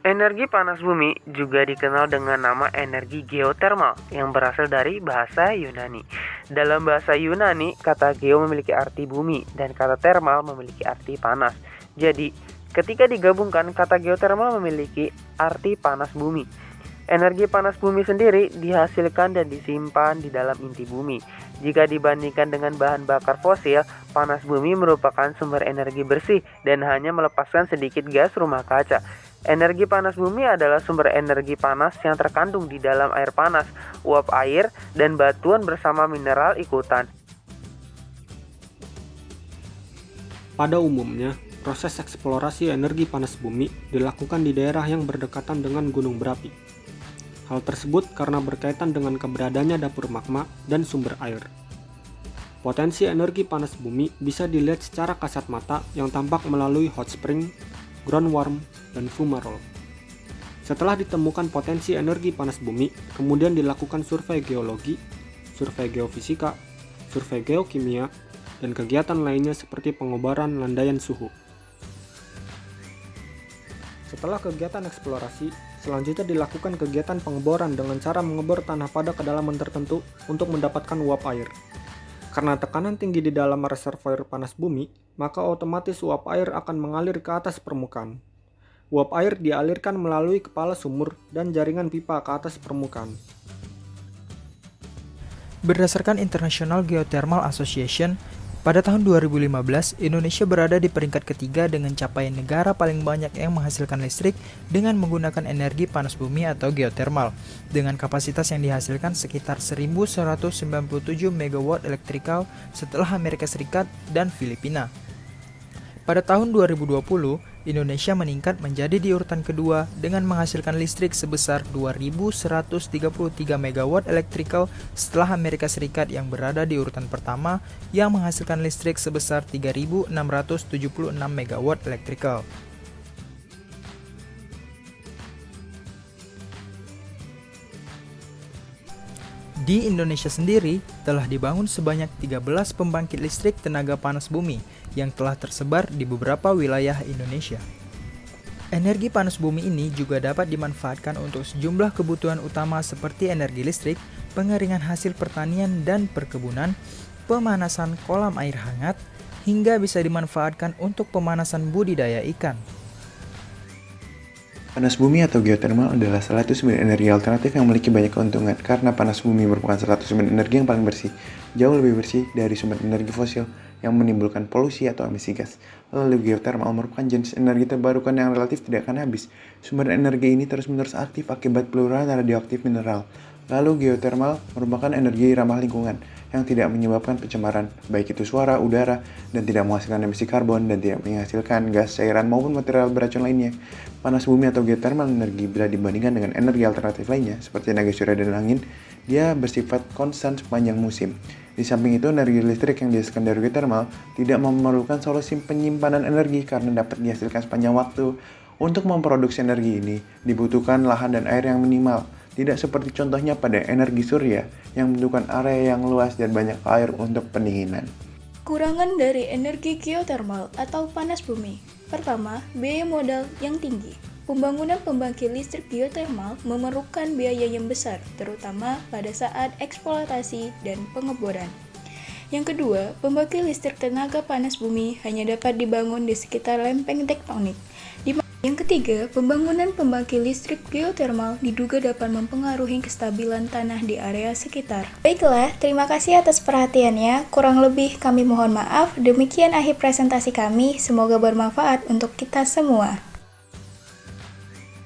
Energi panas bumi juga dikenal dengan nama energi geotermal yang berasal dari bahasa Yunani. Dalam bahasa Yunani, kata geo memiliki arti bumi dan kata termal memiliki arti panas. Jadi, ketika digabungkan, kata geotermal memiliki arti panas bumi. Energi panas bumi sendiri dihasilkan dan disimpan di dalam inti bumi. Jika dibandingkan dengan bahan bakar fosil, panas bumi merupakan sumber energi bersih dan hanya melepaskan sedikit gas rumah kaca. Energi panas bumi adalah sumber energi panas yang terkandung di dalam air panas, uap air, dan batuan bersama mineral ikutan. Pada umumnya, proses eksplorasi energi panas bumi dilakukan di daerah yang berdekatan dengan gunung berapi. Hal tersebut karena berkaitan dengan keberadaannya dapur magma dan sumber air. Potensi energi panas bumi bisa dilihat secara kasat mata yang tampak melalui hot spring, ground warm, dan fumarole. Setelah ditemukan potensi energi panas bumi, kemudian dilakukan survei geologi, survei geofisika, survei geokimia, dan kegiatan lainnya seperti pengobaran landaian suhu. Setelah kegiatan eksplorasi, selanjutnya dilakukan kegiatan pengeboran dengan cara mengebor tanah pada kedalaman tertentu untuk mendapatkan uap air. Karena tekanan tinggi di dalam reservoir panas bumi, maka otomatis uap air akan mengalir ke atas permukaan. Uap air dialirkan melalui kepala sumur dan jaringan pipa ke atas permukaan. Berdasarkan International Geothermal Association, pada tahun 2015, Indonesia berada di peringkat ketiga dengan capaian negara paling banyak yang menghasilkan listrik dengan menggunakan energi panas bumi atau geotermal, dengan kapasitas yang dihasilkan sekitar 1.197 MW elektrikal setelah Amerika Serikat dan Filipina. Pada tahun 2020, Indonesia meningkat menjadi di urutan kedua dengan menghasilkan listrik sebesar 2.133 MW elektrikal setelah Amerika Serikat yang berada di urutan pertama yang menghasilkan listrik sebesar 3.676 MW elektrikal. Di Indonesia sendiri, telah dibangun sebanyak 13 pembangkit listrik tenaga panas bumi yang telah tersebar di beberapa wilayah Indonesia. Energi panas bumi ini juga dapat dimanfaatkan untuk sejumlah kebutuhan utama seperti energi listrik, pengeringan hasil pertanian dan perkebunan, pemanasan kolam air hangat, hingga bisa dimanfaatkan untuk pemanasan budidaya ikan. Panas bumi atau geotermal adalah salah satu sumber energi alternatif yang memiliki banyak keuntungan karena panas bumi merupakan salah satu sumber energi yang paling bersih, jauh lebih bersih dari sumber energi fosil yang menimbulkan polusi atau emisi gas. Lalu geotermal merupakan jenis energi terbarukan yang relatif tidak akan habis. Sumber energi ini terus-menerus aktif akibat peluruhan radioaktif mineral. Lalu geotermal merupakan energi ramah lingkungan yang tidak menyebabkan pencemaran, baik itu suara, udara, dan tidak menghasilkan emisi karbon dan tidak menghasilkan gas cairan maupun material beracun lainnya. Panas bumi atau geotermal energi bila dibandingkan dengan energi alternatif lainnya seperti tenaga surya dan angin, dia bersifat konstan sepanjang musim. Di samping itu, energi listrik yang dihasilkan dari geotermal tidak memerlukan solusi penyimpanan energi karena dapat dihasilkan sepanjang waktu. Untuk memproduksi energi ini, dibutuhkan lahan dan air yang minimal. Tidak seperti contohnya pada energi surya yang membutuhkan area yang luas dan banyak air untuk pendinginan. Kurangan dari energi geotermal atau panas bumi. Pertama, biaya modal yang tinggi. Pembangunan pembangkit listrik geotermal memerlukan biaya yang besar, terutama pada saat eksploitasi dan pengeboran. Yang kedua, pembangkit listrik tenaga panas bumi hanya dapat dibangun di sekitar lempeng tektonik. Yang ketiga, pembangunan pembangkit listrik geotermal diduga dapat mempengaruhi kestabilan tanah di area sekitar. Baiklah, terima kasih atas perhatiannya. Kurang lebih kami mohon maaf. Demikian akhir presentasi kami. Semoga bermanfaat untuk kita semua.